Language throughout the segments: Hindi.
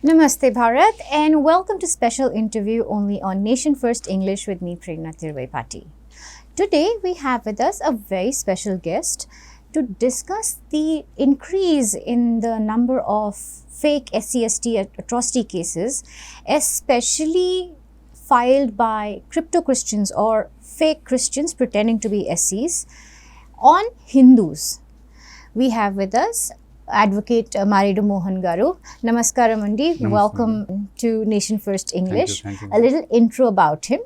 Namaste Bharat, and welcome to special interview only on Nation First English with me, Prerna Tirupati. Today we have with us a very special guest to discuss the increase in the number of fake SC/ST atrocity cases, especially filed by crypto Christians or fake Christians pretending to be SCs on Hindus. We have with us Advocate Maridu Mohan Garu. Namaskaram Andi. Welcome to Nation First English. Thank you. A little intro about him.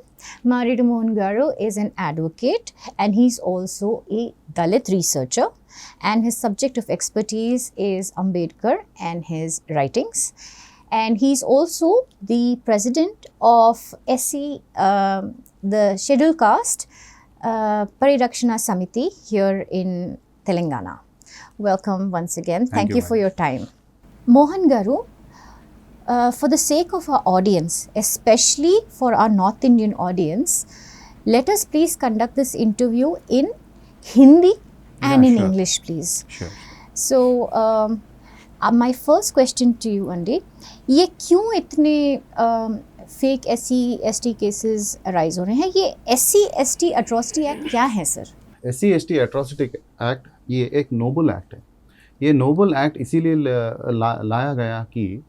Maridu Mohan Garu is an advocate and he's also a Dalit researcher, and his subject of expertise is Ambedkar and his writings. And he's also the president of SC, the Scheduled Caste Parirakshana Samiti here in Telangana. Welcome once again. Thank you for your time. Mohan Garu, for the sake of our audience, especially for our North Indian audience, let us please conduct this interview in Hindi and in English, please. Sure. So, my first question to you, Andi, ये क्यों इतने फेक SC/ST केसेस अराइज हो रहे हैं? ये SC/ST अट्रॉसिटी एक्ट क्या है सर? SC/ST अट्रॉसिटी एक्ट ये एक नोबल एक्ट है। ये नोबल एक्ट इसीलिए लाया गया कि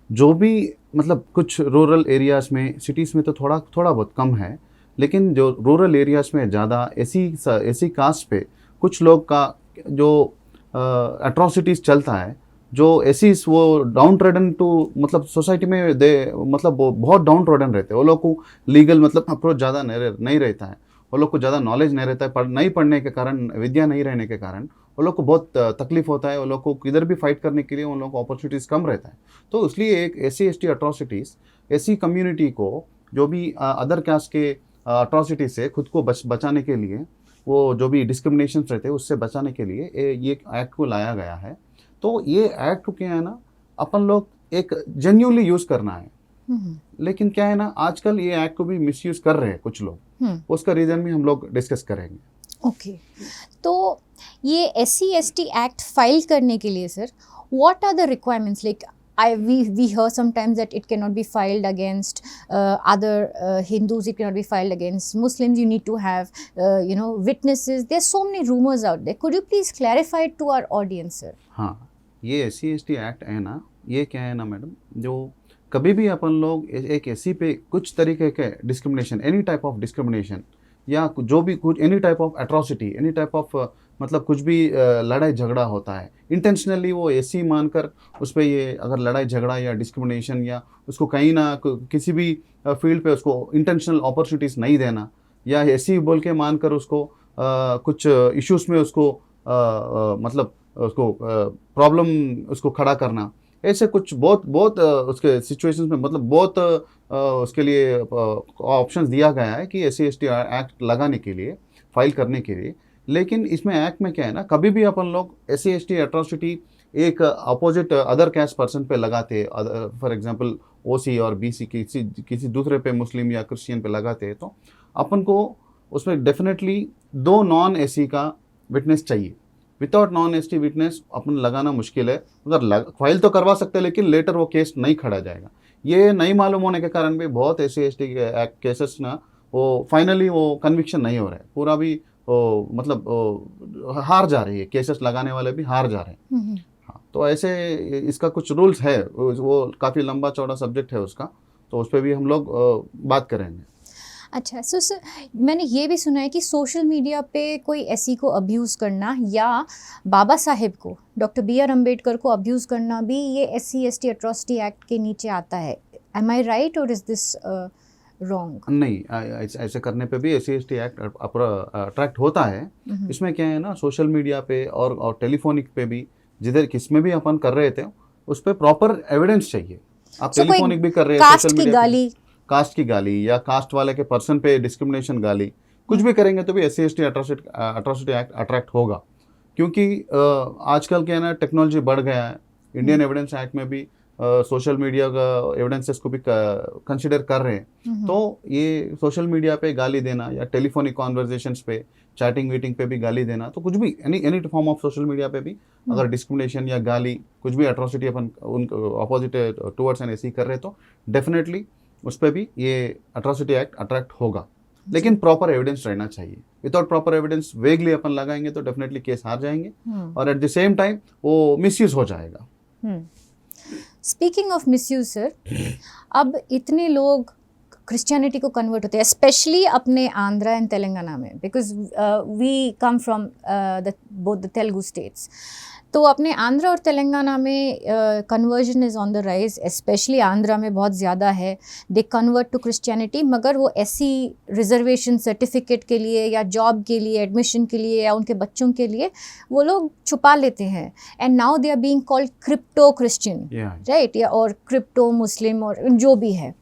जो भी मतलब कुछ रूरल एरियाज़ में, सिटीज़ में तो थोड़ा बहुत कम है, लेकिन जो रूरल एरियाज़ में ज़्यादा ऐसी कास्ट पे कुछ लोग का जो अट्रॉसिटीज़ चलता है, जो एसीज वो डाउन ट्रेडन टू मतलब सोसाइटी में मतलब वो बहुत डाउन ट्रेडन रहते हैं। वो लोग को लीगल मतलब अप्रोच ज़्यादा नहीं रहता है, वो लोग को ज़्यादा नॉलेज नहीं रहता है, नहीं पढ़ने के कारण, विद्या नहीं रहने के कारण वो लोग को बहुत तकलीफ होता है। वो लोग को किधर भी फाइट करने के लिए उन लोग को अपॉर्चुनिटीज़ कम रहता है। तो इसलिए एक SC/ST अट्रॉसिटीज़ ऐसी कम्युनिटी को जो भी अदर कास्ट के अट्रॉसिटी से खुद को बचाने के लिए, वो जो भी डिस्क्रिमिनेशन रहते हैं उससे बचाने के लिए ये एक्ट को लाया गया है। तो ये एक्ट को क्या है ना, अपन लोग एक जेन्युइनली यूज़ करना है, लेकिन क्या है ना, आजकल ये एक्ट को भी मिसयूज कर रहे हैं कुछ लोग। उसका रीजन भी हम लोग डिस्कस करेंगे। ओके, तो ये SC/ST एक्ट फाइल करने के लिए sir, what are the requirements? Like we hear sometimes that it cannot be filed against other Hindus, it cannot be filed against Muslims, you need to have witnesses. There's so many rumors out there. Could you please clarify it to our audience, sir? हाँ, ये SC/ST एक्ट है ना, ये क्या है ना मैडम, जो कभी भी अपन लोग एक SC पे कुछ तरीके के discrimination, any type of discrimination या जो भी कुछ any type of atrocity, any type of मतलब कुछ भी लड़ाई झगड़ा होता है, इंटेंशनली वो SC मानकर उस पर ये अगर लड़ाई झगड़ा या डिस्क्रिमिनेशन या उसको कहीं ना किसी भी फील्ड पे उसको इंटेंशनल अपॉर्चुनिटीज़ नहीं देना, या SC बोल के मानकर उसको कुछ इश्यूज़ में उसको मतलब उसको प्रॉब्लम उसको खड़ा करना, ऐसे कुछ बहुत उसके सिचुएशंस में मतलब बहुत उसके लिए ऑप्शंस दिया गया है कि SC/ST एक्ट लगाने के लिए, फाइल करने के लिए। लेकिन इसमें एक्ट में क्या है ना, कभी भी अपन लोग SC/ST एट्रॉसिटी एक अपोजिट अदर कास्ट पर्सन पे लगाते, फॉर एग्जांपल OC और BC किसी दूसरे पे, मुस्लिम या क्रिश्चियन पे लगाते हैं, तो अपन को उसमें डेफिनेटली 2 नॉन SC का विटनेस चाहिए। विदाउट नॉन ST विटनेस अपन लगाना मुश्किल है। अगर फाइल तो करवा सकते हैं, लेकिन लेटर वो केस नहीं खड़ा जाएगा। ये नहीं मालूम होने के कारण भी बहुत SC/ST एक्ट केसेस ना वो फाइनली वो कन्विक्शन नहीं हो रहा है, पूरा भी मतलब हार जा रही है, केसेस लगाने वाले भी हार जा रहे हैं। हाँ, तो ऐसे इसका कुछ रूल्स है, वो काफ़ी लंबा चौड़ा सब्जेक्ट है उसका, तो उस पर भी हम लोग बात करेंगे। अच्छा, सो सर मैंने ये भी सुना है कि सोशल मीडिया पे कोई SC को अब्यूज़ करना या बाबा साहेब को, डॉक्टर BR अम्बेडकर को अब्यूज़ करना भी ये SC/ST अट्रॉसिटी एक्ट के नीचे आता है। एम आई राइट और इज दिस रॉन्ग? नहीं, ऐसे करने पे भी SC/ST एक्ट अट्रैक्ट होता है। इसमें क्या है ना, सोशल मीडिया पे और टेलीफोनिक पे भी, जिधर किसमें भी अपन कर रहे थे उस पर प्रॉपर एविडेंस चाहिए। आप टेलीफोनिक भी कर रहे हैं, सोशल मीडिया कास्ट की गाली या कास्ट वाले के पर्सन पे डिस्क्रिमिनेशन गाली, कुछ भी करेंगे तो भी SC/ST अट्रॉसिटी एक्ट अट्रैक्ट होगा। क्योंकि आजकल क्या है ना, टेक्नोलॉजी बढ़ गया है। इंडियन एविडेंस एक्ट में भी सोशल मीडिया का एविडेंसेस को भी कंसिडर कर रहे हैं, तो ये सोशल मीडिया पे गाली देना या टेलीफोनिक कॉन्वर्जेशंस पे, चैटिंग मीटिंग पे भी गाली देना, तो कुछ भी any form of social media पे भी अगर डिस्क्रिमिनेशन या गाली, कुछ भी अट्रॉसिटी अपन उन अपोजिट टुवर्ड्स एन एसी कर रहे, तो डेफिनेटली उस पर भी ये अट्रॉसिटी एक्ट अट्रैक्ट होगा। लेकिन प्रॉपर एविडेंस रहना चाहिए। विदाउट प्रॉपर एविडेंस वेगली अपन लगाएंगे तो डेफिनेटली केस हार जाएंगे और एट द सेम टाइम वो मिसयूज हो जाएगा। स्पीकिंग ऑफ मिसयूज सर, अब इतने लोग क्रिश्चियनिटी को कन्वर्ट होते हैं, स्पेशली अपने आंध्रा एंड तेलंगाना में, because we come from both the Telugu states. तो अपने आंध्रा और तेलंगाना में conversion is on the rise, specially Andhra में बहुत ज़्यादा है। दे कन्वर्ट टू क्रिश्चियनिटी, मगर वो ऐसी रिजर्वेशन सर्टिफिकेट के लिए या जॉब के लिए, एडमिशन के लिए या उनके बच्चों के लिए वो लोग छुपा लेते हैं। And now they are being called crypto Christian, right, या और क्रिप्टो मुस्लिम और जो भी है।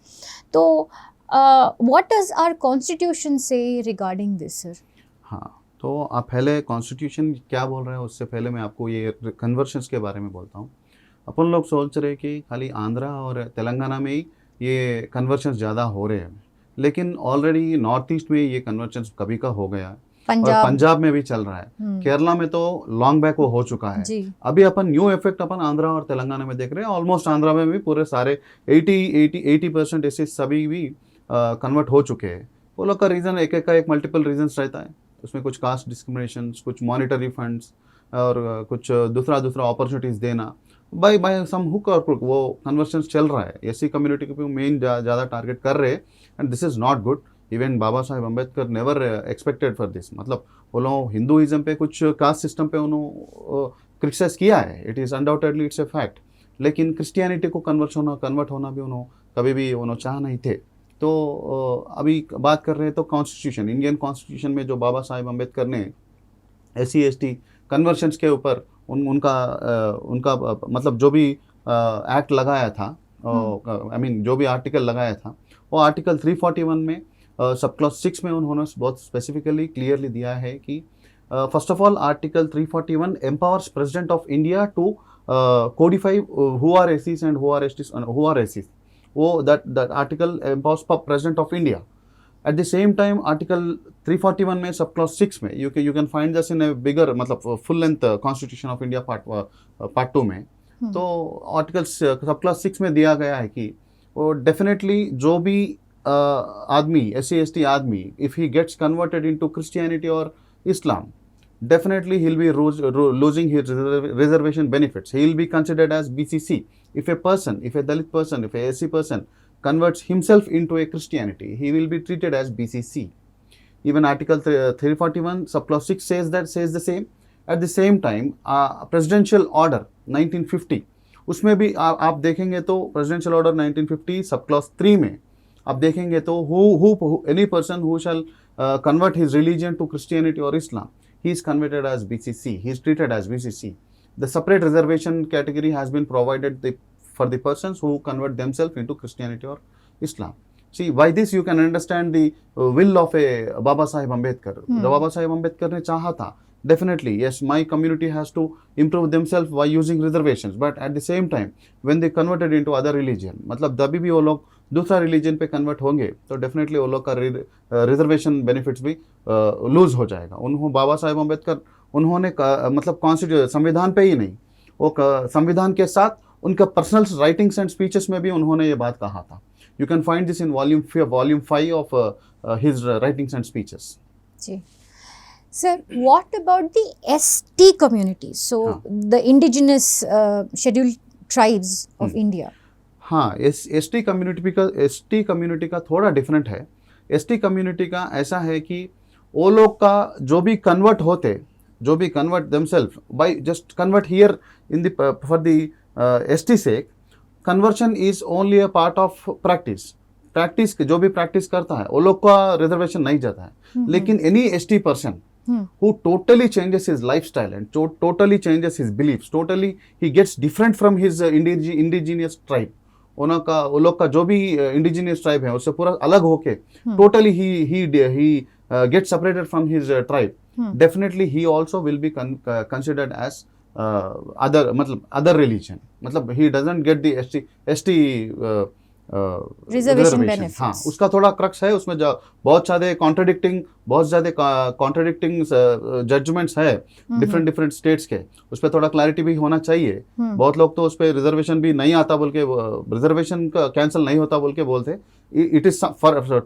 तो what does our constitution say regarding this sir? हाँ, तो आप पहले कॉन्स्टिट्यूशन क्या बोल रहे हैं उससे पहले मैं आपको ये कन्वर्शंस के बारे में बोलता हूँ। अपन लोग सोच रहे कि खाली आंध्रा और तेलंगाना में ही ये कन्वर्शंस ज़्यादा हो रहे हैं, लेकिन ऑलरेडी नॉर्थ ईस्ट में ये कन्वर्शंस कभी का हो गया है और पंजाब में भी चल रहा है। केरला में तो लॉन्ग बैक वो हो चुका है। अभी अपन न्यू इफेक्ट अपन आंध्रा और तेलंगाना में देख रहे हैं। ऑलमोस्ट आंध्रा में भी पूरे सारे 80% ऐसे सभी भी कन्वर्ट हो चुके हैं। वो लोग का रीज़न एक एक मल्टीपल रीजंस रहता है। उसमें कुछ कास्ट डिस्क्रिमिनेशन, कुछ मॉनिटरी फंड्स और कुछ दूसरा अपॉर्चुनिटीज़ देना बाय सम हुक और क्रुक वो कन्वर्शंस चल रहा है। एससी कम्युनिटी को मेन ज़्यादा टारगेट कर रहे हैं and this is not good. Even Baba Saheb Ambedkar never expected for this. मतलब वो लोग हिंदुइज्म पे, कुछ कास्ट सिस्टम पे उन्होंने क्रिटिसाइज किया है, it is undoubtedly it's a fact. लेकिन क्रिश्चियनिटी को कन्वर्ट होना भी उन्होंने कभी भी उन्होंने चाह नहीं थे। तो अभी बात कर रहे हैं तो कॉन्स्टिट्यूशन, इंडियन कॉन्स्टिट्यूशन में जो बाबा साहेब अम्बेडकर ने SC/ST कन्वर्शंस के ऊपर उनका मतलब जो भी एक्ट लगाया था, आई मीन जो भी आर्टिकल लगाया था, वो आर्टिकल 341 में सब क्लॉज 6 में उन्होंने बहुत स्पेसिफिकली क्लियरली दिया है कि first of all article 341 empowers president of India to codify who are SCs and who are STs, who are SCs। वो that article empowers president of India. At the same time, article 341 में सब क्लॉज 6 में you can find this in a bigger मतलब full length constitution of India part 2 में। तो आर्टिकल सब क्लॉज 6 में दिया गया है कि वो डेफिनेटली जो भी आदमी SC/ST आदमी if he gets converted into Christianity or Islam, definitely he'll be losing his reservation benefits. He'll be considered as BCC. If a Dalit person, if a SC person converts himself into a Christianity, he will be treated as BCC. Even Article 341 subclause 6 says the same. At the same time, Presidential Order 1950, उसमें भी आप देखेंगे तो Presidential Order 1950 subclause 3 में आप देखेंगे तो any person who shall convert his religion to Christianity or Islam, he is converted as BCC. He is treated as BCC. The separate reservation category has been provided for the persons who convert themselves into Christianity or Islam. See, by this you can understand the will of a Baba Sahib Ambedkar. The Baba Sahib Ambedkar ने चाहा था, definitely, yes, my community has to improve themselves by using reservations. But at the same time, when they converted into other religion, मतलब जब भी वो लोग दूसरा रिलीजन पे कन्वर्ट होंगे तो डेफिनेटली वो लोग का रिजर्वेशन बेनिफिट्स भी लूज हो जाएगा। उन्होंने बाबा साहेब अम्बेडकर उन्होंने मतलब कॉन्स्टिट्यूशन संविधान पे ही नहीं, वो संविधान के साथ उनका पर्सनल राइटिंग्स एंड स्पीचेस में भी उन्होंने ये बात कहा था। You can find this in volume 5 of his writings and speeches. जी Sir, what about the ST community? So, the indigenous scheduled tribes of India. हाँ, ST कम्युनिटी का थोड़ा डिफरेंट है। ST कम्युनिटी का ऐसा है कि वो लोग का जो भी convert themselves by just convert here in the for the ST sake, conversion is only a part of practice जो भी प्रैक्टिस करता है वो लोग का रिजर्वेशन नहीं जाता है। लेकिन any ST person who totally changes his lifestyle and totally changes his beliefs, totally he gets different from his indigenous tribe, वो लोग का जो भी indigenous tribe है उससे पूरा अलग होके totally he gets separated from his tribe, definitely he also will be considered as other मतलब अदर रिलीजन, मतलब he doesn't get the ST Reservation benefits. हाँ, उसका थोड़ा क्रक्स है उसमें, बहुत ज्यादा कॉन्ट्रडिक्टिंग जजमेंट्स है डिफरेंट स्टेट्स के, उस पर थोड़ा क्लैरिटी भी होना चाहिए। बहुत लोग तो उस पर रिजर्वेशन भी नहीं आता बोल के, रिजर्वेशन का कैंसिल नहीं होता बोल के बोलते, it is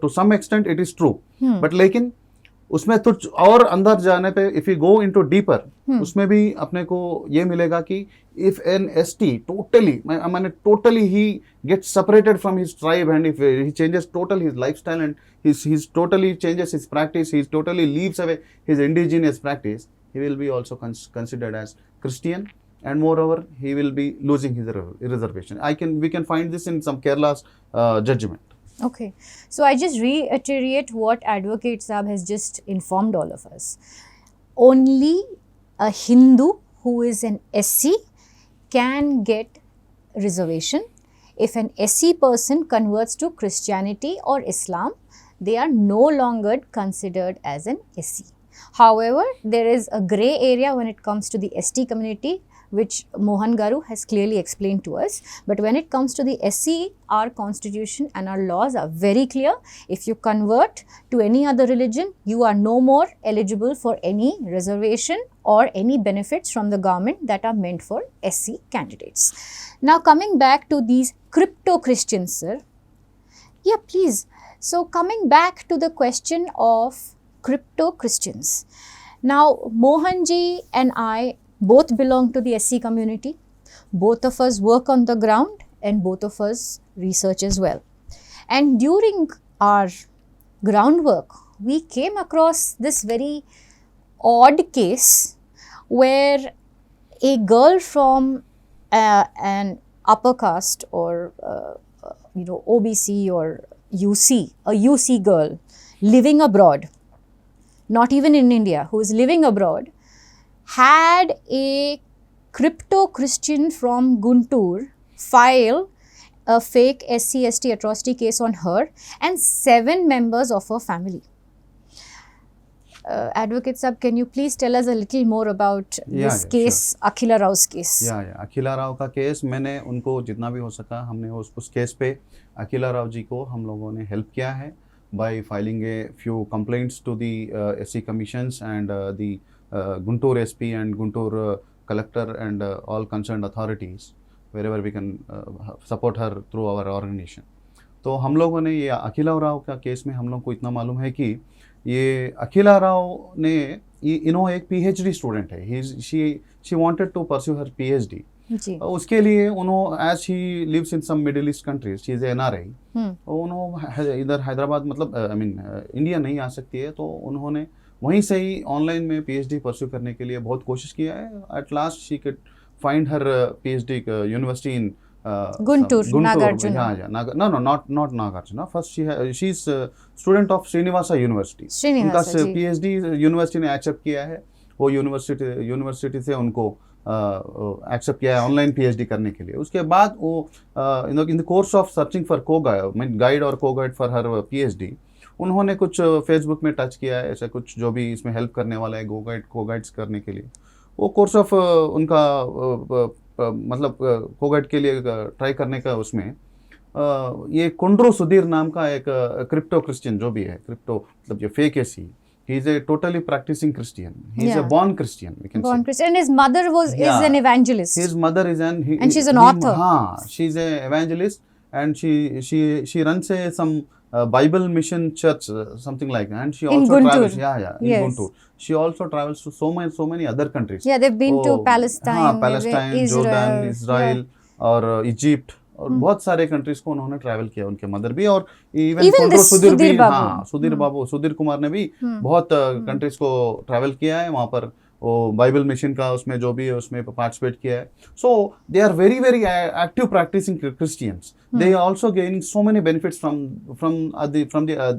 to some extent it is true, but लेकिन उसमें तो और अंदर जाने पे if you go into deeper उसमें भी अपने को ये मिलेगा कि इफ एन एसटी टोटली मैंने टोटली ही gets separated from his tribe and if he changes total his lifestyle and his totally changes his practice, he totally leaves away his indigenous practice, he will be also considered as Christian, and moreover he will be losing his reservation. We can find this in some Kerala's judgment. Okay, so I just reiterate what Advocate Saab has just informed all of us. Only a Hindu who is an SC can get reservation. If an SC person converts to Christianity or Islam, they are no longer considered as an SC. However, there is a grey area when it comes to the ST community, which Mohan Garu has clearly explained to us. But when it comes to the SC, our constitution and our laws are very clear. If you convert to any other religion, you are no more eligible for any reservation or any benefits from the government that are meant for SC candidates. Now, coming back to these crypto-Christians, sir. Yeah, please. So, coming back to the question of crypto-Christians. Now, Mohan ji and I both belong to the SC community. Both of us work on the ground and both of us research as well. And during our groundwork, we came across this very odd case where a girl from an upper caste or OBC or UC, a UC girl living abroad, not even in India, who is living abroad, had a crypto-Christian from Guntur file a fake SC/ST atrocity case on her and 7 members of her family. Advocate Sab, can you please tell us a little more about this case, sure. Akhila Rao's case? अखिला राव का केस, मैंने उनको जितना भी हो सका हमने उस केस पे अखिला राव जी को हम लोगों ने हेल्प किया है by filing a few complaints to the SC commissions and the Guntur SP and Guntur collector and all concerned authorities wherever we can support her through our organization. तो हम लोगों ने ये अखिला राव का केस में हम लोग को इतना मालूम है कि ये अखिला राव ने एक PhD स्टूडेंट है, she wanted to pursue her PhD. उसके लिए उन्होंने as he lives in some middle east countries, she is NRI, उन्होंने इधर हैदराबाद मतलब आई मीन इंडिया नहीं आ सकती है, तो उन्होंने वहीं से ही ऑनलाइन में PhD परस्यू करने के लिए बहुत कोशिश किया है. At last she could find her PhD university in Guntur, Nagarjuna. Not Nagarjuna. First she is student of Srinivasa University. उनका PhD यूनिवर्सिटी ने एक्सेप्ट किया है, वो यूनिवर्सिटी से उनको एक्सेप्ट किया है ऑनलाइन PhD करने के लिए. उसके बाद वो in the course of searching for guide और को गाइड फॉर हर PhD, उन्होंने कुछ फेसबुक में टच किया है, ऐसा कुछ जो भी इसमें हेल्प करने वाला है को गाइड्स करने के लिए. वो कोर्स ऑफ उनका मतलब को गाइड के लिए ट्राई करने का, उसमें ये कुंड्रू सुधीर नाम का एक क्रिप्टो क्रिश्चियन जो भी है, क्रिप्टो मतलब जो fake SC, he is a totally practicing Christian. He is a born Christian, we can say. Born Christian. And his mother is an evangelist. His mother is and she's an author. She's an evangelist, and she runs some Bible mission church, something like that. And she also travels. In Guntur. She also travels to so many other countries. Yeah, they've been to Palestine, Palestine, Jordan, Israel, और Egypt. और बहुत सारे कंट्रीज को उन्होंने ट्रैवल किया, उनके मदर भी, और इवन सुधीर कुमार ने भी बहुत कंट्रीज को ट्रैवल किया है, वहाँ पर वो बाइबल मिशन का उसमें जो भी है उसमें पार्टिसिपेट किया है. So they are very very active practising Christians. They are also gaining so many benefits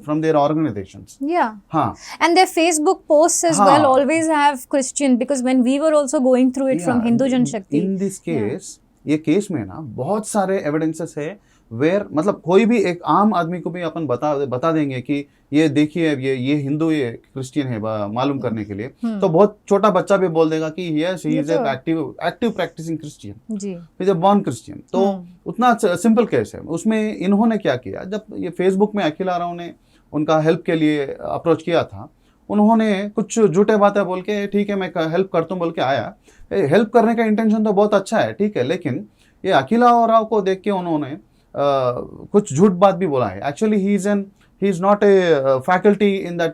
from their organizations. And their Facebook posts as well always have Christian, because when we were also going through it from Hindu Jan Shakti. In this case, ये केस में ना बहुत सारे एविडेंसेस है वेयर मतलब कोई भी एक आम आदमी को भी अपन बता देंगे कि ये देखिए ये हिंदू ये क्रिश्चियन है मालूम करने के लिए, तो बहुत छोटा बच्चा भी बोल देगा कि yes he is active practicing Christian, जी, इज अ बॉर्न क्रिश्चियन। तो उतना सिंपल केस है। उसमें इन्होंने क्या किया, जब ये फेसबुक में अखिला राव ने उनका हेल्प के लिए अप्रोच किया था, उन्होंने कुछ झूठे बातें बोल के ठीक है मैं हेल्प करता हूँ बोल के आया। हेल्प करने का इंटेंशन तो बहुत अच्छा है, ठीक है, लेकिन ये अखिला राव को देख के उन्होंने कुछ झूठ बात भी बोला है। Actually he is not a faculty in that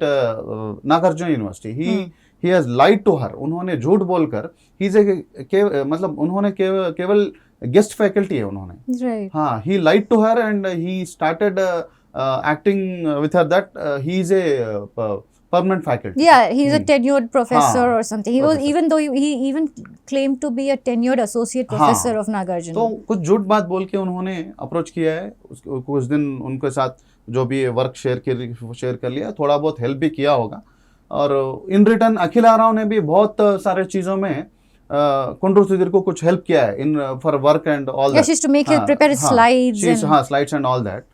Nagarjuna university, he has lied to her. उन्होंने झूठ बोलकर ही इज मतलब उन्होंने केवल गेस्ट फैकल्टी है उन्होंने, हाँ, he lied to her and he started acting with her that he is a permanent faculty. Yeah, he's a tenured professor or something. He was, even though he even claimed to be a tenured associate professor of Nagarjuna. तो कुछ झूठ बात बोल के उन्होंने अप्रोच किया है। कुछ दिन उनके साथ जो भी वर्क शेयर कर लिया, थोड़ा बहुत हेल्प भी किया होगा, और इन रिटर्न अखिला राव ने भी बहुत सारे चीजों में कुंड्रू सुधीर को कुछ हेल्प किया है in for work and all that. Yes, she used to make him prepare slides. Slides and all that.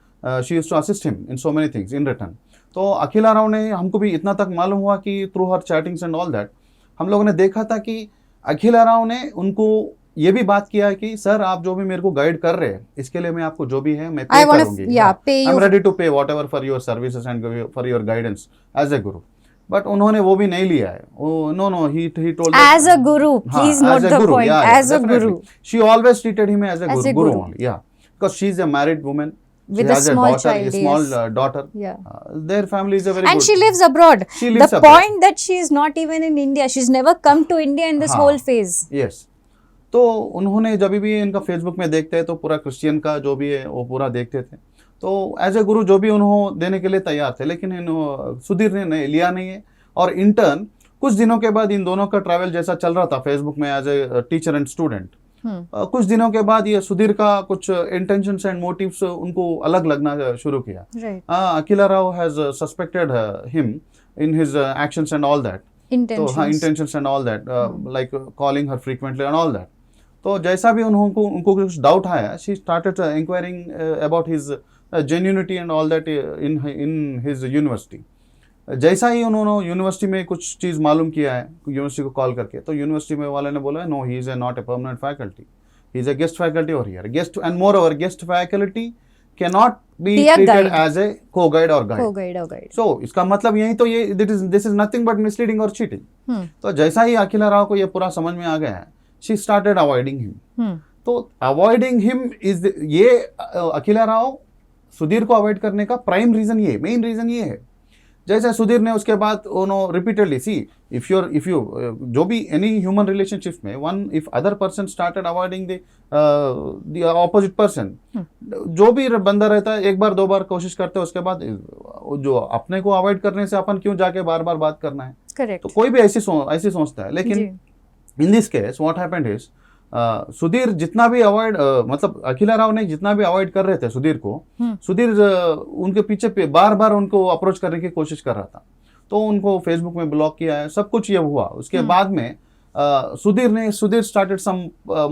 She used to assist him in so many things in return. तो अखिला राव ने, हमको भी इतना तक मालूम हुआ कि through her chattings and all that, हम लोगों ने देखा था कि अखिला राव ने उनको ये भी बात किया है कि सर आप जो भी मेरे को गाइड कर रहे हैं, इसके लिए मैं आपको जो भी है मैं पे करूंगी, I am ready to pay whatever for your services and for your guidance as a guru. But उन्होंने वो भी नहीं लिया है। No he told as a guru, please note the point, as a guru. She always treated him as a guru only, yeah, because she is a married woman with a small child, a small daughter. Yeah. Their family is a very and good. she lives abroad. The point that she is not even in India, she's never come to India in this whole phase. Yes. तो उन्होंने जब भी इनका फेसबुक में देखते हैं तो पूरा क्रिश्चियन का जो भी है वो पूरा देखते थे। तो एज ए गुरु जो भी उन्होंने देने के लिए तैयार थे, लेकिन सुधीर ने लिया नहीं है। और इंटर्न कुछ दिनों के बाद इन दोनों का ट्रैवल जैसा चल रहा था फेसबुक में as a teacher and student, कुछ दिनों के बाद ये सुधीर का कुछ इंटेंशंस एंड मोटिव्स उनको अलग लगना शुरू किया। Akhila Rao has suspected him in his actions and all that, intentions and all that, like calling her frequently and all that. तो जैसा भी उनको कुछ डाउट आया, she started inquiring about his genuinity and all that in his university. जैसा ही उन्होंने यूनिवर्सिटी में कुछ चीज़ मालूम किया है यूनिवर्सिटी को कॉल करके, तो यूनिवर्सिटी में वाले ने बोला no, he is not a permanent faculty, he is a guest faculty over here. Guest and moreover guest faculty can not be treated as a co guide और गाइड। सो इसका मतलब यही तो ये this is nothing but misleading और चीटिंग। तो जैसा ही अखिला राव को ये पूरा समझ में आ गया है, शी स्टार्टेड अवॉइडिंग हिम। तो अवॉइडिंग हिम इज ये अखिला राव सुधीर को अवॉइड करने का प्राइम रीजन ये, मेन रीजन ये है। जैसे सुधीर ने उसके बाद रिपीटेडली सी इफ यू जो भी एनी ह्यूमन रिलेशनशिप में one if other person started avoiding the opposite person, जो भी बंदा रहता है एक बार दो बार कोशिश करते हैं, उसके बाद जो अपने को अवॉइड करने से अपन क्यों जाके बार बार बात करना है। Correct. तो कोई भी ऐसी सोचता है। लेकिन in this case what happened is Sudhir जितना भी अवॉइड मतलब अखिला राव ने जितना भी अवॉइड कर रहे थे सुधीर को, सुधीर उनके पीछे बार बार उनको अप्रोच करने की कोशिश कर रहा था। तो उनको फेसबुक में ब्लॉक किया है, सब कुछ ये हुआ। उसके बाद में Sudhir started some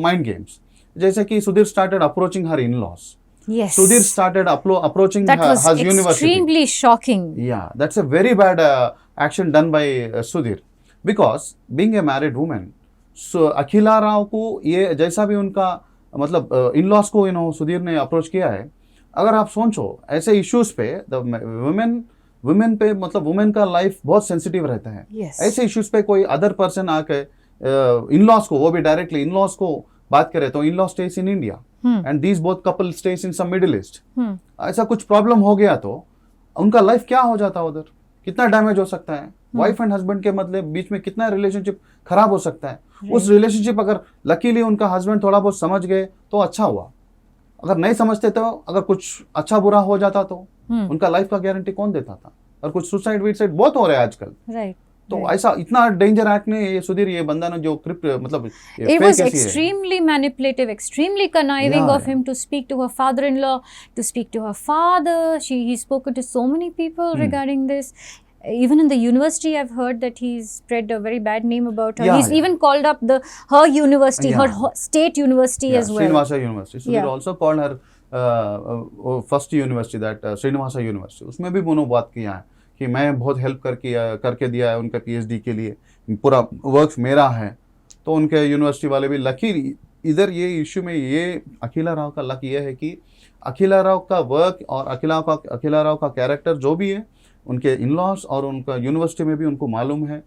mind games, जैसे कि Sudhir started approaching her in laws. Yes. Sudhir started approaching that her was university. Extremely shocking. Yeah, that's a very bad action done by Sudhir, because being a married woman, so अखिला राव को ये जैसा भी उनका मतलब इन लॉस को सुधीर ने अप्रोच किया है, अगर आप सोचो ऐसे इश्यूज पे वुमेन पे मतलब वुमेन का लाइफ बहुत सेंसिटिव रहता है. Yes. ऐसे इश्यूज पे कोई अदर पर्सन आके इन लॉस को, वो भी डायरेक्टली इन लॉस को बात करे, तो in law stays in India and these both couple stays in some middle East. ऐसा कुछ प्रॉब्लम हो गया तो उनका लाइफ क्या हो जाता, उधर कितना डैमेज हो सकता है. वाइफ एंड हस्बैंड के मतलब बीच में कितना रिलेशनशिप खराब हो सकता है. उस रिलेशनशिप अगर लकीली उनका हस्बैंड थोड़ा बहुत समझ गए तो अच्छा हुआ, अगर नहीं समझते तो अगर कुछ अच्छा बुरा हो जाता तो उनका लाइफ का गारंटी कौन देता था. और कुछ सुसाइड वीसाइड बहुत हो रहे हैं आजकल. राइट. तो ऐसा इतना डेंजर एक्ट ने ये सुधीर, ये बंदा ने जो क्रिप्ट मतलब it was extremely manipulative, extremely conniving of him to speak to her father-in-law, to speak to her father. He's spoken to so many people regarding this. Even in the university, I've heard that he's spread a very bad name about her. He's even called up her university, her state university as well. Srinivasa University. Sudhir also called her first university that Srinivasa university, उसमें भी उन्होंने बात किया है कि मैं बहुत हेल्प करके दिया है उनका पीएचडी के लिए, पूरा वर्क मेरा है। तो उनके यूनिवर्सिटी वाले भी लकी, इधर ये इश्यू में ये अखिला राव का लक ये है कि अखिला राव का वर्क और अखिला राव का कैरेक्टर जो भी है, उनके इन लॉज और उनका यूनिवर्सिटी में भी उनको मालूम है,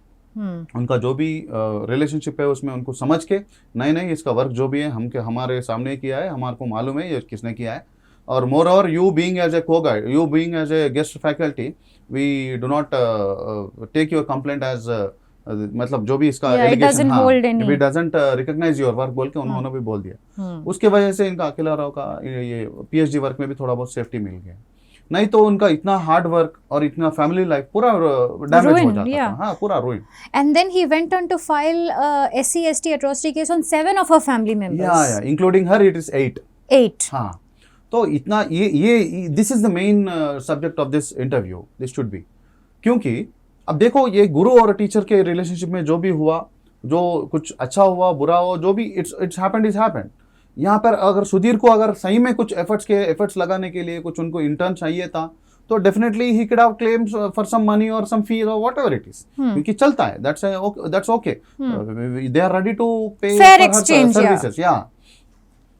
उनका जो भी रिलेशनशिप है उसमें उनको समझ के नहीं इसका वर्क जो भी है हमारे सामने किया है, हमारे को मालूम है ये किसने किया है। और moreover you being as a co guide, you being as a guest faculty, we do not take your complaint as मतलब जो भी इसका allegation, it doesn't recognise your work बोल के उन्होंने भी बोल दिया। उसके वजह से इनका अखिला राव का ये पीएचडी वर्क में भी थोड़ा बहुत सेफ्टी मिल गया, नहीं तो उनका इतना हार्ड वर्क और इतना फैमिली लाइफ पूरा डैमेज हो जाता था। हाँ, पूरा ruined. And then he went on to file SC/ST atrocity case on 7 of her family members. Yeah, including her it is 8. 8. हाँ, तो इतना ये this is the main subject of this interview. This should be, क्योंकि अब देखो ये गुरु और टीचर के रिलेशनशिप में जो भी हुआ, जो कुछ अच्छा हुआ बुरा हुआ, जो भी इट्स हैपेंड इज हैपेंड। यहाँ पर अगर सुधीर को अगर सही में कुछ एफर्ट्स लगाने के लिए कुछ उनको इंटर्न चाहिए था, तो definitely he could have claims for some money और सम फीस और व्हाटएवर इट इज, क्योंकि चलता है, that's okay, they are ready to pay fair exchange services, या।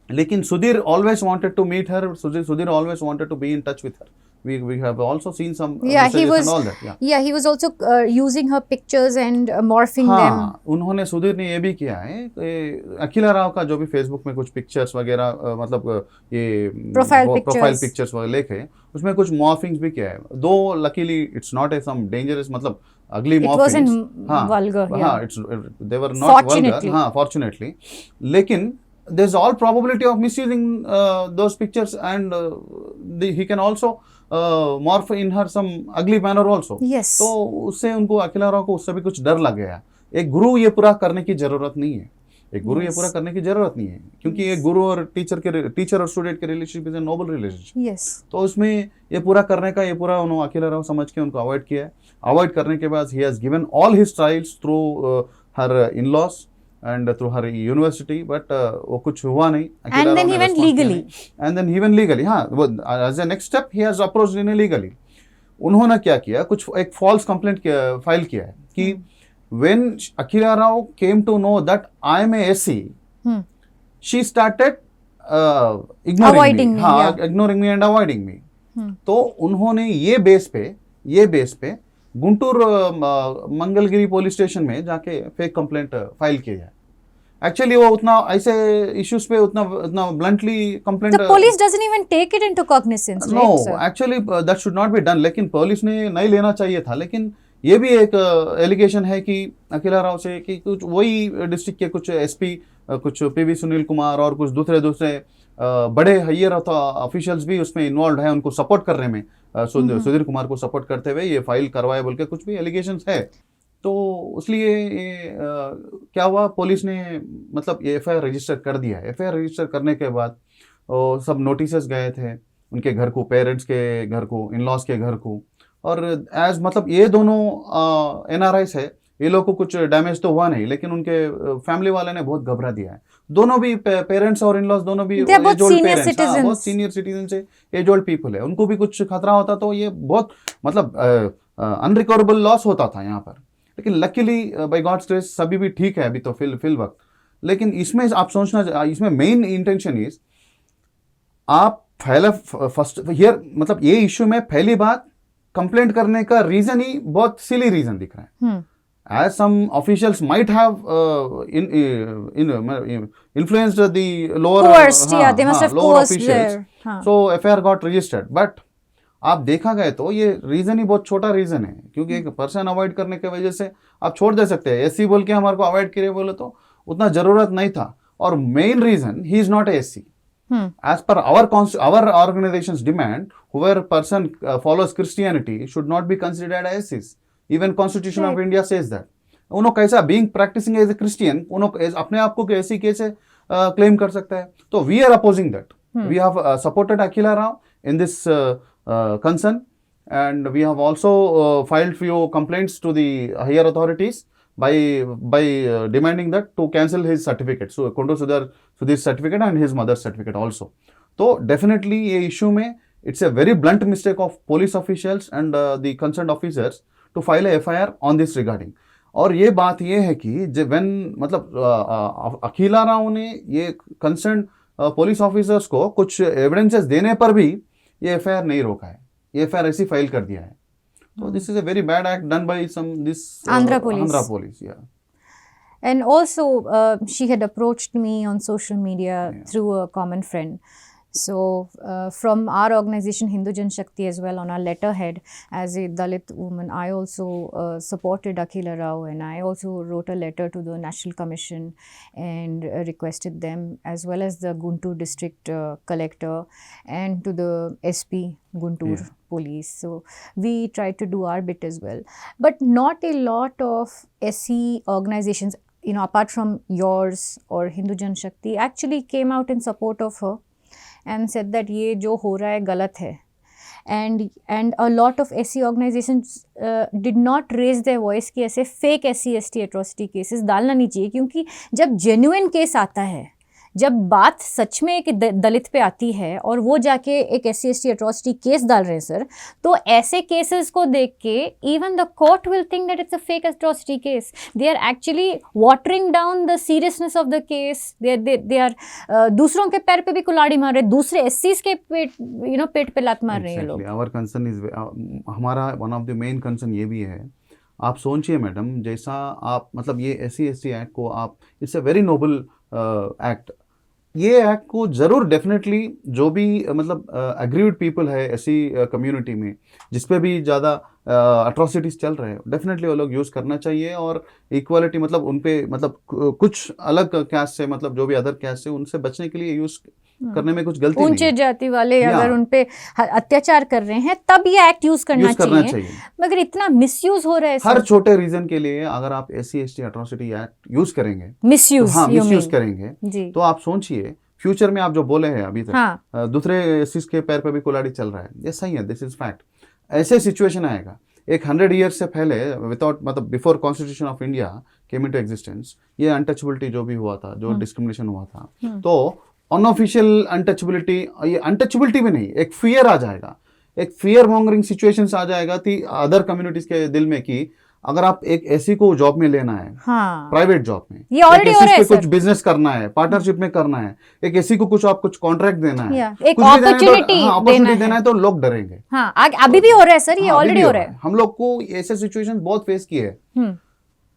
लेकिन Sudhir always wanted to meet her, Sudhir always wanted to be in touch with her. We have also seen some he was and all that. he was also using her pictures and morphing them. उन्होंने सुधीर ने ये भी किया है, अखिला राव का जो भी फेसबुक में कुछ पिक्चर्स वगैरह मतलब ये प्रोफाइल पिक्चर्स वगैरह लेके उसमें कुछ मॉर्फिंग्स भी किया है, though luckily it's not a some dangerous मतलब अगली मॉर्फिंग्स, vulgar, it's they were not vulgar, fortunately, लेकिन there's all probability of misusing those pictures and he can also morph in her some ugly manner also. Yes. तो उससे उनको अखिला राव को उससे भी कुछ डर लग गया। एक गुरु ये पूरा करने की जरूरत नहीं है, एक गुरु ये पूरा करने की जरूरत नहीं है, क्योंकि एक गुरु और टीचर और स्टूडेंट के relationship is a noble relationship. Yes. तो उसमें ये पूरा करने का ये पूरा उन्होंने अखिला राव समझ के उनको अवॉइड किया है। अवॉइड करने के बाद he has given all his trials through her in-laws and through her university, but वो कुछ हुआ नहीं। And then he went legally. हाँ, वो as a next step he has approached illegally. उन्होंने क्या किया, कुछ एक false complaint फाइल किया है कि when Akhila Rao came to know that I am a SC, she started ignoring me and avoiding me. तो उन्होंने ये बेस पे गुंटूर मंगलगिरी पुलिस स्टेशन में जाके फेक कंप्लेंट फाइल किया है। एक्चुअली वो उतना ऐसे इश्यूज पे उतना bluntly complaint, the police doesn't even take it into cognizance, no, right, sir? actually that should not be done, लेकिन पुलिस ने नहीं लेना चाहिए था। लेकिन ये भी एक एलिगेशन है कि अखिला राव से कि कुछ वही डिस्ट्रिक्ट के कुछ एसपी, कुछ पीवी सुनील कुमार और कुछ दूसरे बड़े हायर ऑफिशियल्स भी उसमें इन्वॉल्व है, उनको सपोर्ट करने में, सुधीर कुमार को सपोर्ट करते हुए ये फाइल करवाए बोल के कुछ भी एलिगेशंस है। तो इसलिए ये क्या हुआ, पुलिस ने मतलब ये एफआईआर रजिस्टर कर दिया है। एफआईआर रजिस्टर करने के बाद सब नोटिसेस गए थे उनके घर को, पेरेंट्स के घर को, इन लॉज के घर को, और एज मतलब ये दोनों एनआरआईस है, ये लोग को कुछ डैमेज तो हुआ नहीं, लेकिन उनके फैमिली वाले ने बहुत घबरा दिया है। दोनों भी पेरेंट्स और इन लॉज दोनों भी एज ओल्ड पेरेंट्स, बहुत सीनियर सिटीजन से एज ओल्ड पीपल है, उनको भी कुछ खतरा होता तो ये बहुत मतलब अनरिकवरेबल लॉस होता था यहाँ पर। लेकिन लकीली बाय गॉड्स ग्रेस सभी भी ठीक है अभी तो फिल वक्त। लेकिन इसमें आप सोचना, इसमें मेन इंटेंशन इज आप फर्स्ट हियर मतलब ये इश्यू में पहली बात कंप्लेंट करने का रीजन ही बहुत सिली रीजन दिख रहा है। As some officials might have influenced the lower, they must have lower coerced officials. there. So FIR got registered. But आप देखा गए तो ये रीजन ही बहुत छोटा रीजन है, क्योंकि एक पर्सन अवॉइड करने की वजह से आप छोड़ दे सकते हैं। एससी बोल के हमारे को अवॉइड करे बोले तो उतना जरूरत नहीं था। और main reason he is not SC. As per our organization's demand, whoever person follows Christianity should not be considered as SCs. Even Constitution of India says that. उन्होंने कैसा being practicing as a Christian, उन्होंने अपने आप को ऐसी कैसे claim कर सकता है? तो we are opposing that. We have supported Akhila Rao in this concern, and we have also filed few complaints to the higher authorities by demanding that to cancel his certificate. So Kondo Sudhir certificate and his mother's certificate also. तो डेफिनेटली ये इशू में it's a very blunt mistake of police officials and the concern officers to file a FIR on this regarding. और ये बात ये है कि व्हेन मतलब अखिला राव ने ये कंसर्न पुलिस ऑफिसर्स को कुछ एविडेंसेस देने पर भी ये FIR नहीं रोका है, ये FIR ऐसी फाइल कर दिया है। तो this is a very bad act done by some this Andhra police. Andhra police, yeah. And also, she had approached me on social media through a common friend. So, from our organization, Hindu Jan Shakti, as well, on our letterhead, as a Dalit woman, I also supported Akhila Rao, and I also wrote a letter to the National Commission and requested them, as well as the Guntur district collector and to the SP Guntur police. So, we tried to do our bit as well. But not a lot of SC organizations, you know, apart from yours or Hindu Jan Shakti, actually came out in support of her and said that ये जो हो रहा है गलत है, and a lot of SC organizations did not raise their voice कि ऐसे fake SC/ST atrocity cases डालना नहीं चाहिए, क्योंकि जब genuine case आता है, जब बात सच में एक दलित पे आती है और वो जाके एक SC/ST atrocity केस डाल रहे हैं सर, तो ऐसे केसेस को देख के even the court will think that it's a fake atrocity case. They are actually watering down the seriousness of the case. They are दूसरों के पैर पे भी कुल्हाड़ी मार रहे हैं, दूसरे SCs के पेट पे लात मार रहे हैं लोग. आवर कंसर्न इज, हमारा one of the main concern ये भी है. आप सोचिए मैडम, जैसा आप मतलब ये SC/ST एक्ट को आप, it's a very noble act. ये एक्ट को ज़रूर डेफिनेटली जो भी मतलब एग्रीड पीपल है ऐसी कम्युनिटी में जिस पे भी ज़्यादा अट्रॉसिटीज़ चल रहे हैं, डेफिनेटली वो लोग यूज़ करना चाहिए. और इक्वालिटी मतलब उन पे मतलब कुछ अलग कैस्ट से मतलब जो भी अदर कैस्ट से उनसे बचने के लिए यूज़ करने में कुछ गलती नहीं. ऊंचे जाति वाले अगर उन पे अत्याचार कर रहे हैं तब ये एक्ट यूज करना चाहिए. मगर इतना मिसयूज हो रहा है हर छोटे रीजन के लिए. अगर आप SC/ST अट्रॉसिटी एक्ट यूज करेंगे, मिसयूज करेंगे, तो आप सोचिए फ्यूचर में आप जो बोले हैं अभी तक, दूसरे SCs के पैर पे भी कुल्हाड़ी चल रहा है. ये सही है, दिस इज फैक्ट. ऐसे सिचुएशन आएगा. एक 100 ईयर से पहले विदाउट मतलब before constitution of India came into existence, ये अनटचेबिलिटी जो भी हुआ था, जो डिस्क्रिमिनेशन हुआ था, तो अनऑफिशियल अनटचेबिलिटी, ये अनटचेबिलिटी भी नहीं, एक फियर आ जाएगा, एक फियर मॉन्गरिंग सिचुएशंस आ जाएगा थी अदर कम्युनिटीज के दिल में कि अगर आप एक SC को जॉब में लेना है, प्राइवेट जॉब में, ये ऑलरेडी हो रहा है, कुछ बिजनेस करना है, पार्टनरशिप में करना है, एक SC को कुछ आप कुछ कॉन्ट्रैक्ट देना है, एक अपॉर्चुनिटी देना है, तो लोग डरेंगे. अभी भी हो रहा है सर, ये ऑलरेडी हो रहा है. हम लोग को ऐसे सिचुएशन बहुत फेस किए हैं.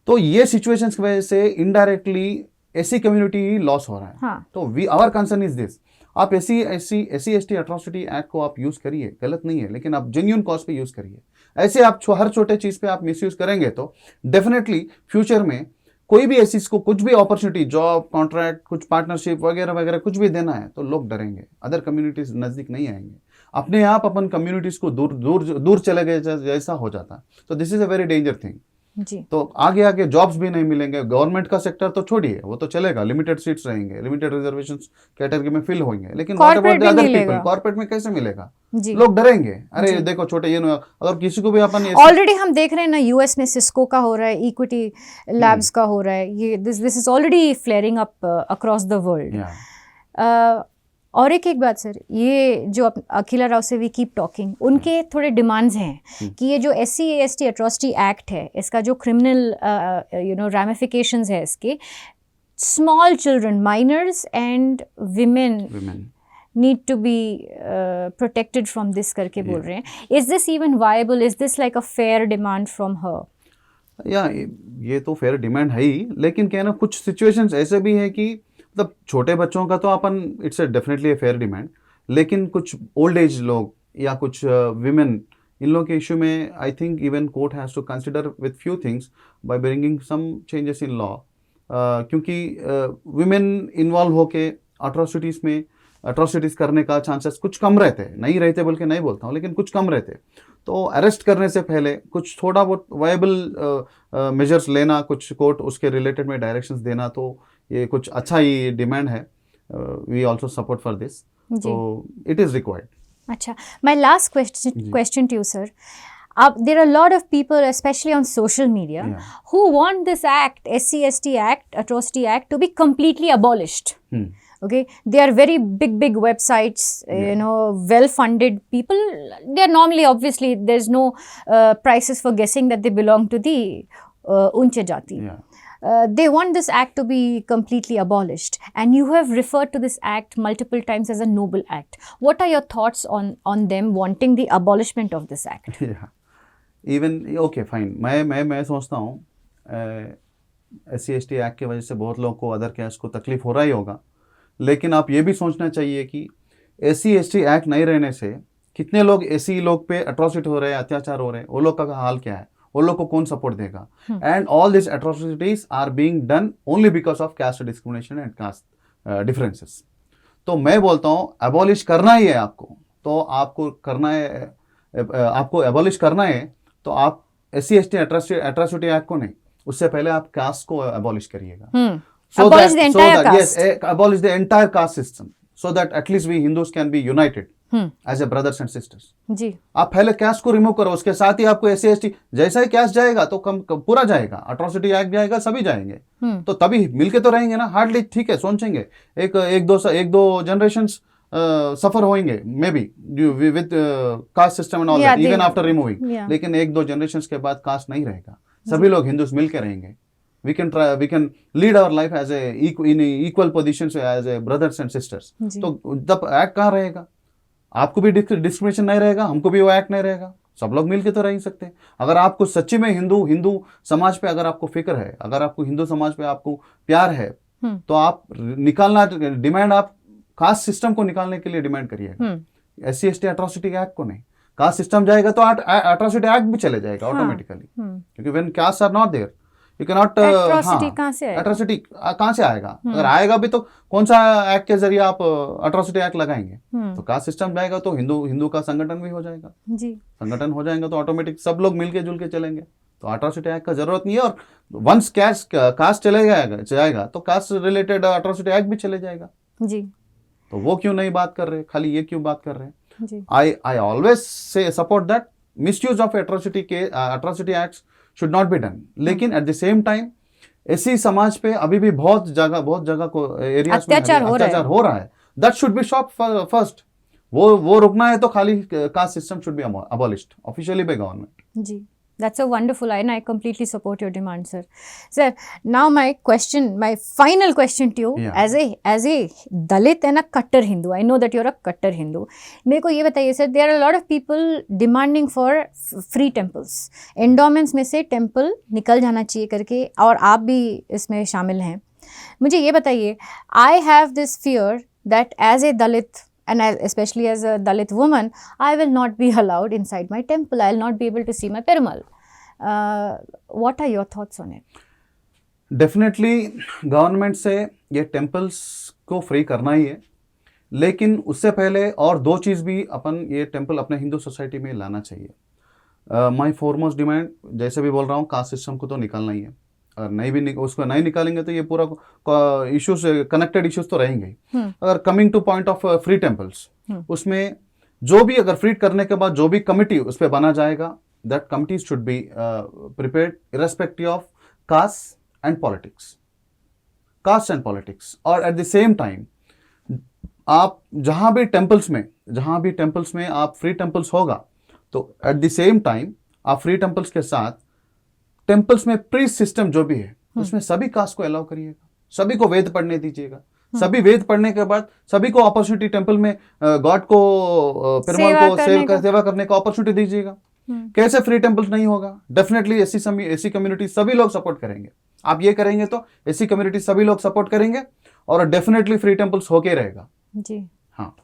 तो ये सिचुएशन की वजह से इनडायरेक्टली SC कम्युनिटी लॉस हो रहा है. तो आवर कंसर्न इज दिस. आप SC/ST अट्रॉसिटी एक्ट को आप यूज करिए, गलत नहीं है, लेकिन आप जेन्युइन कॉज पे यूज करिए. ऐसे आप हर छोटे चीज पे आप मिसयूज करेंगे तो डेफिनेटली फ्यूचर में कोई भी SCs को कुछ भी अपॉर्चुनिटी, जॉब, कॉन्ट्रैक्ट, कुछ पार्टनरशिप वगैरह वगैरह कुछ भी देना है तो लोग डरेंगे, अदर कम्युनिटीज नजदीक नहीं आएंगे, अपने आप अपन कम्युनिटीज को दूर चले गए जैसा हो जाता. तो this is a very danger thing. जी. तो आगे जॉब्स भी नहीं मिलेंगे. गवर्नमेंट का सेक्टर तो छोड़िए, वो तो चलेगा, लिमिटेड सीट्स रहेंगे, लिमिटेड रिजर्वेशंस कैटेगरी में फिल होंगे, लेकिन कॉर्पोरेट में कैसे मिलेगा? लोग डरेंगे. अरे देखो छोटे ये अगर किसी को भी अपन ऑलरेडी हम देख रहे हैं ना, US में सिस्को का हो रहा है, इक्विटी लैब्स का हो रहा है, ये this is already flaring up across the world. और एक बात सर, ये जो अखिला राव से वी कीप टॉकिंग, उनके थोड़े डिमांड्स हैं कि ये जो SC/ST अट्रॉसिटी एक्ट है, इसका जो क्रिमिनल रैमिफिकेशंस है इसके, small children, minors and women need to be protected from this करके बोल रहे हैं. Is this even viable? Is this like a fair demand from her? ये तो फेयर डिमांड है ही, लेकिन क्या है ना, कुछ सिचुएशंस ऐसे भी है कि मतलब छोटे बच्चों का तो अपन it's definitely a fair demand, लेकिन कुछ ओल्ड एज लोग या कुछ विमेन, इन लोगों के इशू में I think even court has to consider with few things by bringing some changes in law. क्योंकि विमेन इन्वॉल्व होके अट्रॉसिटीज़ करने का चांसेस कुछ कम रहते, नहीं रहते बल्कि नहीं बोलता हूँ, लेकिन कुछ कम रहते. तो अरेस्ट करने से पहले कुछ थोड़ा बहुत वायबल मेजर्स लेना, कुछ कोर्ट उसके रिलेटेड में डायरेक्शंस देना, तो ये कुछ अच्छा ही डिमांड है. We also support for this, so it is required. अच्छा, my last question to you, sir. There are a lot of people, especially on social media, who want this act, SC/ST Act, Atrocity Act, to be completely abolished. Okay, they are very big websites, you know, well funded people. They are normally, obviously there's no prices for guessing that they belong to the unche jati. Yeah. They want this act to be completely abolished, and you have referred to this act multiple times as a noble act. What are your thoughts on them wanting the abolishment of this act? Yeah. Even okay fine, मैं सोचता हूँ SC/ST एक्ट की वजह से बहुत लोगों को, अदर कैस्ट को तकलीफ हो रहा ही होगा, लेकिन आप ये भी सोचना चाहिए कि SC/ST एक्ट नहीं रहने से कितने लोग SC लोग पे अट्रॉसिटी हो रहे हैं, अत्याचार हो रहे हैं, वो लोग का हाल क्या है, वो लोग को कौन सपोर्ट देगा? And all this atrocities are being done only because of caste discrimination and caste differences. तो मैं बोलता हूँ अबॉलिश करना ही है आपको, तो आपको करना है, आपको अबॉलिश करना है तो आप SC/ST अट्रॉसिटी एक्ट को नहीं, उससे पहले आप कास्ट को अबॉलिश करिएगा. Abolish the entire caste. Yes, abolish the entire caste system so that at least we Hindus can be united as a brothers and sisters. जी. आप पहले कैस्ट को रिमूव करो, उसके साथ ही आपको SC/ST, जैसा ही कैस्ट जाएगा तो पूरा जाएगा, अट्रॉसिटी एक्ट जाएगा, सभी जाएंगे, तो तभी मिलके तो रहेंगे ना. हार्डली ठीक है, सोचेंगे एक दो जनरेशंस सफर होंगे may be with caste system and all that even after removing, लेकिन 1-2 जनरेशंस के बाद कास्ट नहीं रहेगा, सभी लोग हिंदूस मिलके रहेंगे. we can lead our life as in equal positions as a brothers and sisters. तो तब एक्ट कहाँ रहेगा? आपको भी डिस्क्रिमिनेशन नहीं रहेगा, हमको भी वो एक्ट नहीं रहेगा, सब लोग मिलके तो रह ही सकते हैं. अगर आपको सच्ची में हिंदू समाज पे अगर आपको फिक्र है, अगर आपको हिंदू समाज पे आपको प्यार है, तो आप निकालना डिमांड, आप कास्ट सिस्टम को निकालने के लिए डिमांड करिएगा, SC/ST अट्रॉसिटी एक्ट को नहीं. कास्ट सिस्टम जाएगा तो अट्रॉसिटी एक्ट भी चले जाएगा ऑटोमेटिकली, क्योंकि when caste are not there you can not. Atrocity कहाँ से आएगा? अगर आएगा भी तो कौन सा एक्ट के जरिए आप अट्रॉसिटी एक्ट लगाएंगे? तो कास्ट सिस्टम जाएगा तो हिंदू का संगठन भी हो जाएगा जी. संगठन हो जाएगा तो ऑटोमेटिक सब लोग मिलके जुल के चलेंगे, तो अट्रॉसिटी एक्ट का जरूरत नहीं है. और वंस कास्ट चले जाएगा तो कास्ट रिलेटेड अट्रॉसिटी एक्ट भी चले जाएगा जी. तो वो क्यों नहीं बात कर रहे, खाली ये क्यों बात कर रहे हैं? I always say support that misuse of atrocity acts should not be done. लेकिन at the same time SC समाज पे अभी भी बहुत जगह को एरियाज में अत्याचार हो रहा है. That should be stopped first. वो रुकना है तो खाली caste system should be abolished officially by government. जी. That's a wonderful line. I completely support your demand, sir. Sir, now my final question to you, as a Dalit and a Kattar Hindu, I know that you're a Kattar Hindu. मेरे को ये बताइए sir, there are a lot of people demanding for free temples. Endowments में से temple निकल जाना चाहिए करके, और आप भी इसमें शामिल हैं. मुझे ये बताइए, I have this fear that as a Dalit, and especially as a Dalit woman, I will not be allowed inside my temple. I will not be able to see my Perumal. What are your thoughts on it? Definitely government से ये टेम्पल्स को फ्री करना ही है, लेकिन उससे पहले और 2 चीज़ भी अपन ये टेम्पल अपने हिंदू सोसाइटी में लाना चाहिए. माय फॉरमोस्ट डिमांड, जैसे भी बोल रहा हूँ, कास्ट सिस्टम को तो निकालना ही है, और उसको नहीं निकालेंगे तो ये पूरा इश्यूज, कनेक्टेड इश्यूज तो रहेंगे. अगर coming two point of free temples, उसमें जो भी अगर फ्री करने के बाद जो भी कमिटी उस पर बना जाएगा, that committee should be prepared irrespective of caste and politics. और एट द सेम टाइम आप जहाँ भी टेम्पल्स में आप फ्री टेम्पल्स होगा, तो एट द सेम टाइम आप फ्री टेम्पल्स के साथ टेम्पल्स में प्रीस्ट सिस्टम जो भी है उसमें सभी कास्ट को अलाउ करिएगा, सभी को वेद पढ़ने दीजिएगा. सभी वेद पढ़ने के बाद सभी को अपॉर्चुनिटी टेम्पल में गॉड को, पेरुमाल को सेवा करने का अपॉर्चुनिटी दीजिएगा. कैसे फ्री टेम्पल्स नहीं होगा? डेफिनेटली एससी कम्युनिटी सभी लोग सपोर्ट करेंगे. आप ये करेंगे तो एससी कम्युनिटी सभी लोग सपोर्ट करेंगे और डेफिनेटली फ्री टेम्पल्स होके रहेगा जी. हाँ.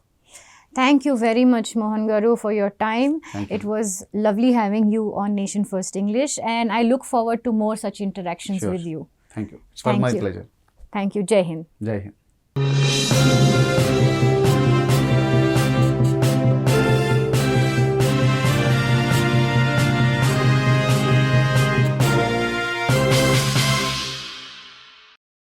Thank you very much, Mohan Garu, for your time. It was lovely having you on Nation First English, and I look forward to more such interactions with you. Thank you. It's for my pleasure. Thank you. Jai Hind. Jai Hind.